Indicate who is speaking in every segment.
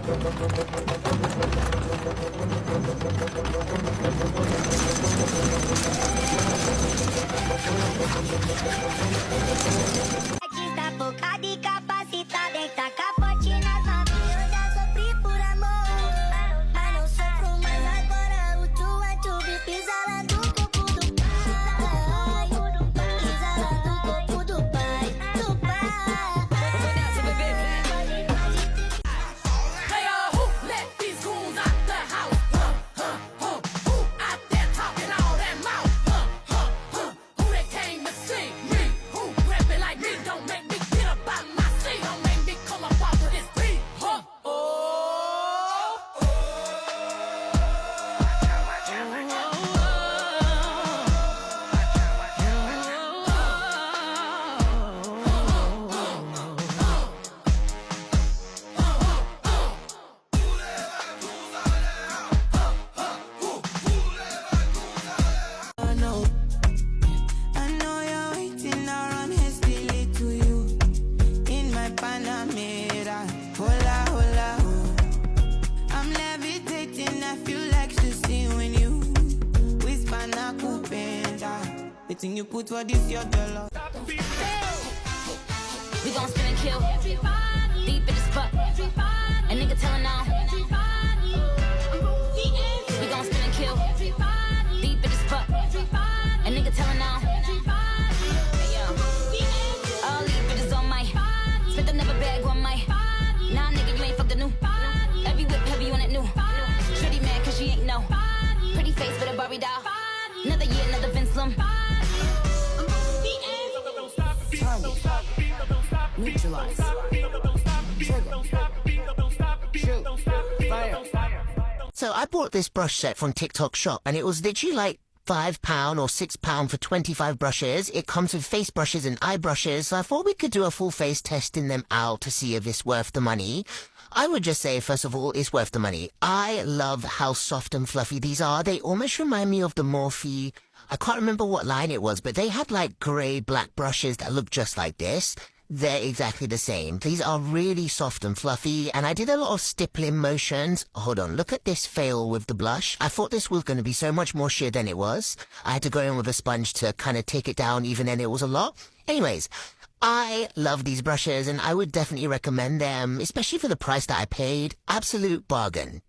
Speaker 1: Tá focada e capacitada em tacar forte nas novinhas. Eu já sofri por amor, mas não sofro mais agora. O tu pisa lá no corpo do pai, pisa lá no corpo do pai, do pai.
Speaker 2: Hey, who let these goons out the house? Who out there talking all that mouth? Who they came to see me? Who rapping like me? Don't make me get up out my seat. Don't make me come up off of this beat.
Speaker 3: I know you're waiting, I run hastily to you. In my Panamera, hola, hola, oh. I'm levitating, I feel like see when you whisper na kupenda. The thing you put for this your dollar.
Speaker 2: We gon' spin and kill. Deep in the spot. A nigga telling on. We gon' spin and kill. Deep in the spot. A nigga telling on. Hey, yo. All these bitches on my. Spent another bag on my. Nah, nigga, you ain't fucked the new. Every whip heavy on that new. Shitty mad cause she ain't know. Pretty face with a Barbie doll. Another year, another Vince Lum. Neutralize.
Speaker 4: So I bought this brush set from TikTok shop and it was literally like £5 or £6 for 25 brushes. It comes with face brushes and eye brushes, so I thought we could do a full face testing them out to see if it's worth the money. I would just say, first of all, it's worth the money. I love how soft and fluffy these are. They almost remind me of the Morphe. I can't remember what line it was, but they had like grey black brushes that look just like this. They're exactly the same. These are really soft and fluffy, and I did a lot of stippling motions. Hold on, look at this fail with the blush. I thought this was going to be so much more sheer than it was. I had to go in with a sponge to kind of take it down, even then it was a lot. Anyways, I love these brushes, and I would definitely recommend them, especially for the price that I paid. Absolute bargain.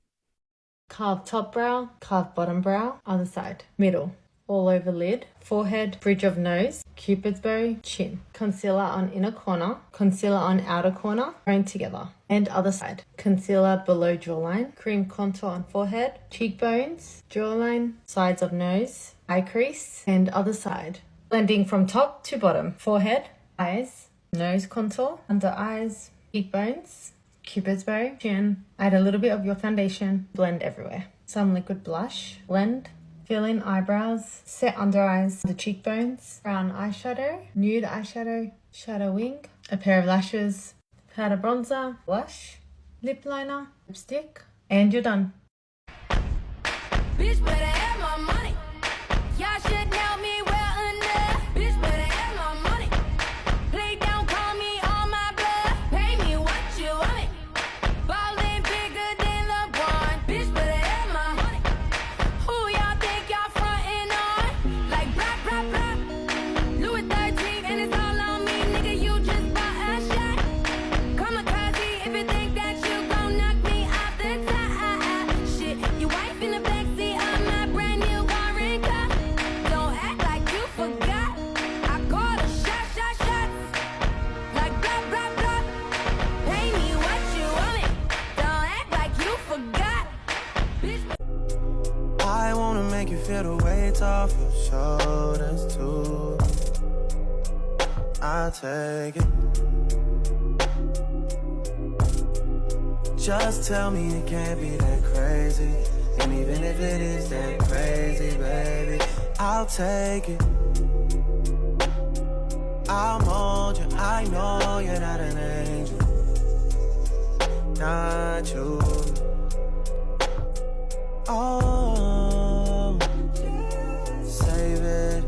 Speaker 5: Carve top brow, carve bottom brow, other side, middle, all over lid, forehead, bridge of nose, cupid's bow, chin, concealer on inner corner, concealer on outer corner, joined together, and other side, concealer below jawline, cream contour on forehead, cheekbones, jawline, sides of nose, eye crease, and other side, blending from top to bottom, forehead, eyes, nose contour, under eyes, cheekbones, cupid's bow, chin, add a little bit of your foundation, blend everywhere. Some liquid blush, blend, fill in eyebrows, set under eyes, the cheekbones, brown eyeshadow, nude eyeshadow, shadow wing, a pair of lashes, powder bronzer, blush, lip liner, lipstick, and you're done.
Speaker 2: Bitch better have my money. Y'all should know me well enough. Bitch better have my money. Play down, call me on my blood. Pay me what you want me. Ballin' bigger than LeBron. Bitch better have my money. Who y'all think y'all frontin' on? Like blah, blah, blah. Louis 13 and it's all on me. Nigga, you just bought a shot. Kamikaze if you think that you gon' knock me off the top. Shit, your wife in the backseat of my brand new foreign car. Don't act like you forgot. I call a shots. Like blah, blah, blah. Pay me what you want me. Don't act like you forgot. Bitch.
Speaker 3: I wanna make you feel the weight off your shoulders too. I'll take it. Just tell me it can't be that crazy. And even if it is that crazy, baby, I'll take it. I'll mold you, I know you're not an angel. Not you. Oh, save it,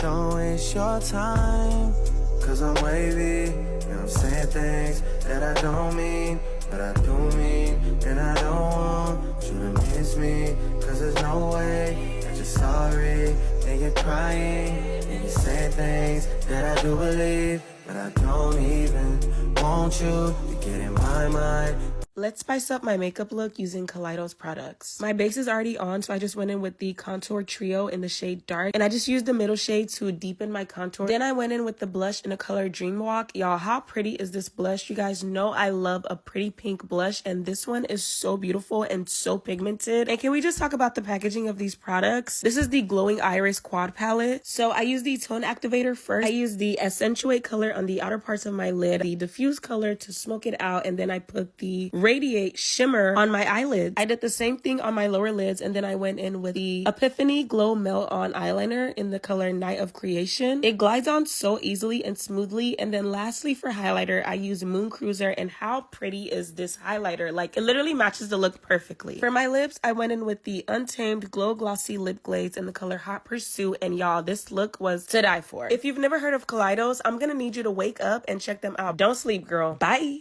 Speaker 3: don't waste your time. Cause I'm wavy, and I'm saying things that I don't mean, but I do mean. And And I don't want you to miss me, cause there's no way that you're sorry. And you're crying, and you're saying things that I do believe, but I don't even want you to get in my mind. Let's spice up my makeup look using Kaleidos products. My base is already on, so I just went in with the Contour Trio in the shade Dark, and I just used the middle shade to deepen my contour. Then I went in with the blush in the color Dreamwalk. Y'all, how pretty is this blush? You guys know I love a pretty pink blush, and this one is so beautiful and so pigmented. And can we just talk about the packaging of these products? This is the Glowing Iris Quad Palette. So I use the Tone Activator first. I use the Accentuate color on the outer parts of my lid, the Diffuse color to smoke it out, and then I put the Radiate Shimmer on my eyelids. I did the same thing on my lower lids, and then I went in with the Epiphany Glow Melt On eyeliner in the color Night of Creation. It glides on so easily and smoothly. And then lastly, for highlighter, I use Moon Cruiser, and how pretty is this highlighter? Like, it literally matches the look perfectly. For my lips, I went in with the Untamed Glow Glossy Lip Glaze in the color Hot Pursuit, and y'all, this look was to die for. If you've never heard of Kaleidos, I'm gonna need you to wake up and check them out. Don't sleep, girl. Bye!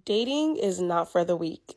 Speaker 3: Dating is not for the weak,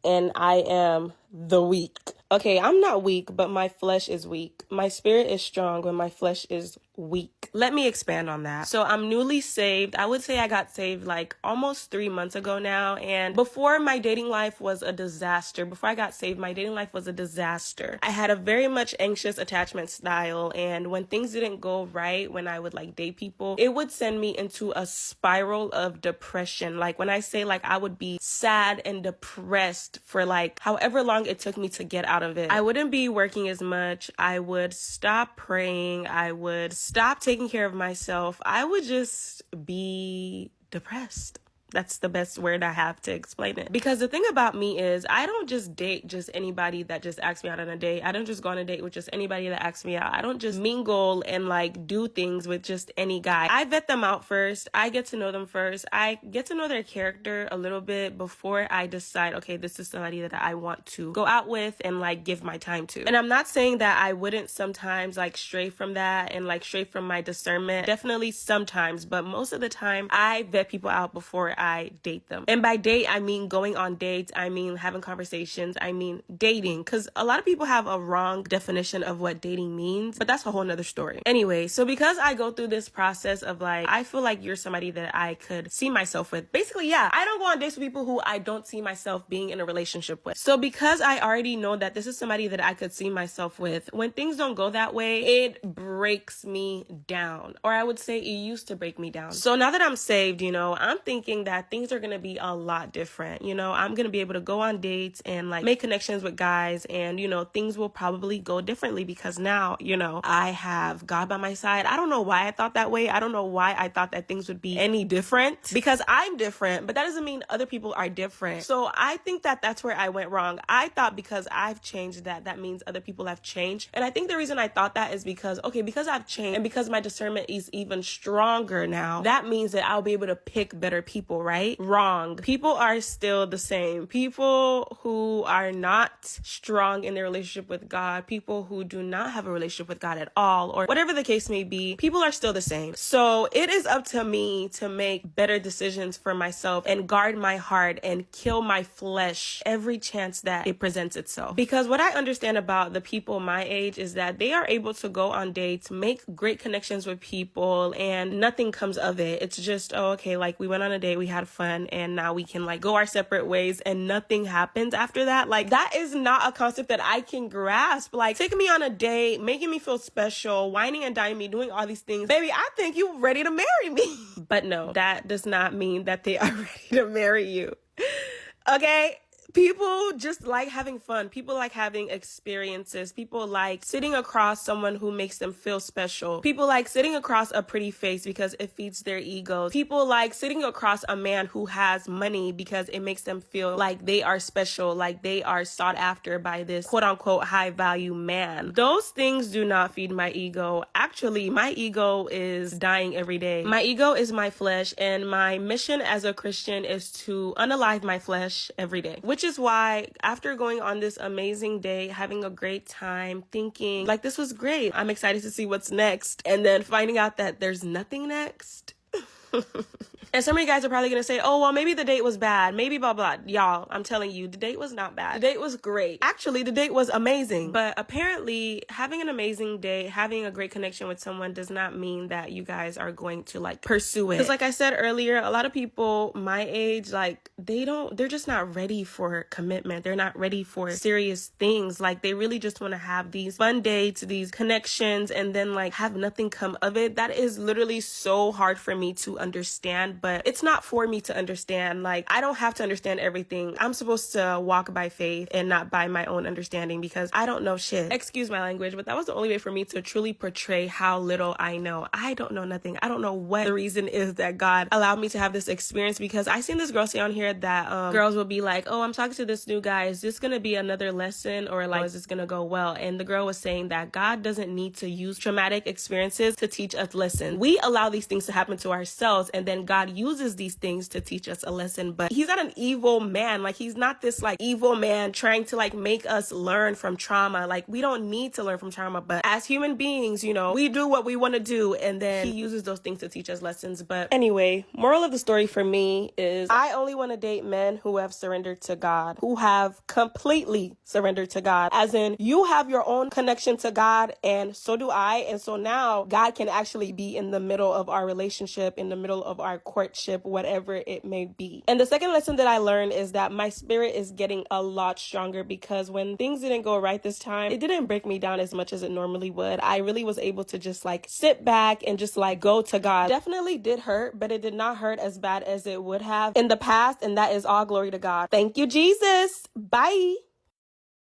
Speaker 3: and I am the weak. Okay, I'm not weak, but my flesh is weak. My spirit is strong, but my flesh is weak. Let me expand on that. So I'm newly saved. I would say I got saved like almost 3 months ago now. And before, my dating life was a disaster. Before I got saved, my dating life was a disaster. I had a very much anxious attachment style. And when things didn't go right, when I would like date people, it would send me into a spiral of depression. Like when I say like I would be sad and depressed for like however long it took me to get out of it. I wouldn't be working as much. I would stop praying. I would stop taking care of myself. I would just be depressed. That's the best word I have to explain it. Because the thing about me is I don't just date just anybody that just asks me out on a date. I don't just go on a date with just anybody that asks me out. I don't just mingle and like do things with just any guy. I vet them out first. I get to know them first. I get to know their character a little bit before I decide, okay, this is somebody that I want to go out with and like give my time to. And I'm not saying that I wouldn't sometimes like stray from that and like stray from my discernment. Definitely sometimes, but most of the time I vet people out before I date them. And by date, I mean going on dates. I mean having conversations. I mean dating. Because a lot of people have a wrong definition of what dating means, but that's a whole nother story. Anyway, so because I go through this process of like, I feel like you're somebody that I could see myself with. Basically, yeah, I don't go on dates with people who I don't see myself being in a relationship with. So because I already know that this is somebody that I could see myself with, when things don't go that way, it breaks me down. Or I would say it used to break me down. So now that I'm saved, you know, I'm thinking
Speaker 6: that things are going to be a lot different. You know, I'm going to be able to go on dates and like make connections with guys, and, you know, things will probably go differently because now, you know, I have God by my side. I don't know why I thought that way. I don't know why I thought that things would be any different, because I'm different, but that doesn't mean other people are different. So I think that that's where I went wrong. I thought because I've changed that means other people have changed. And I think the reason I thought that is because, okay, because I've changed and because my discernment is even stronger now, that means that I'll be able to pick better people, right? Wrong. People are still the same. People who are not strong in their relationship with God, people who do not have a relationship with God at all, or whatever the case may be, people are still the same. So it is up to me to make better decisions for myself and guard my heart and kill my flesh every chance that it presents itself. Because what I understand about the people my age is that they are able to go on dates, make great connections with people, and nothing comes of it. It's just, oh, okay, like we went on a date, we had fun, and now we can like go our separate ways and nothing happens after that. Like, that is not a concept that I can grasp. Like, taking me on a date, making me feel special, whining and dining me, doing all these things. Baby, I think you're ready to marry me. But no, that does not mean that they are ready to marry you. Okay? People just like having fun. People like having experiences. People like sitting across someone who makes them feel special. People like sitting across a pretty face because it feeds their egos. People like sitting across a man who has money because it makes them feel like they are special, like they are sought after by this quote unquote high value man. Those things do not feed my ego. Actually, my ego is dying every day. My ego is my flesh, and my mission as a Christian is to unalive my flesh every day. Which is why after going on this amazing day, having a great time, thinking like this was great, I'm excited to see what's next, and then finding out that there's nothing next. And some of you guys are probably going to say, oh, well, maybe the date was bad. Maybe blah, blah. Y'all, I'm telling you, the date was not bad. The date was great. Actually, the date was amazing. But apparently, having an amazing date, having a great connection with someone does not mean that you guys are going to like pursue it. Because like I said earlier, a lot of people my age, like they're just not ready for commitment. They're not ready for serious things. Like they really just want to have these fun dates, these connections, and then like have nothing come of it. That is literally so hard for me to understand. But it's not for me to understand. Like, I don't have to understand everything. I'm supposed to walk by faith and not by my own understanding, because I don't know shit. Excuse my language, but that was the only way for me to truly portray how little I know. I don't know nothing. I don't know what the reason is that God allowed me to have this experience, because I seen this girl say on here that girls will be like, oh, I'm talking to this new guy. Is this going to be another lesson, or like, is this going to go well? And the girl was saying that God doesn't need to use traumatic experiences to teach us lessons. We allow these things to happen to ourselves, and then God uses these things to teach us a lesson. But he's not an evil man. Like, he's not this like evil man trying to like make us learn from trauma. Like, we don't need to learn from trauma, but as human beings, you know, we do what we want to do, and then he uses those things to teach us lessons. But anyway, moral of the story for me is I only want to date men who have surrendered to God, who have completely surrendered to God, as in you have your own connection to God, and so do I. And so now God can actually be in the middle of our relationship, in the middle of our courtship, whatever it may be. And the second lesson that I learned is that my spirit is getting a lot stronger, because when things didn't go right this time, it didn't break me down as much as it normally would. I really was able to just like sit back and just like go to God. Definitely did hurt, but it did not hurt as bad as it would have in the past, and that is all glory to God. Thank you, Jesus. Bye.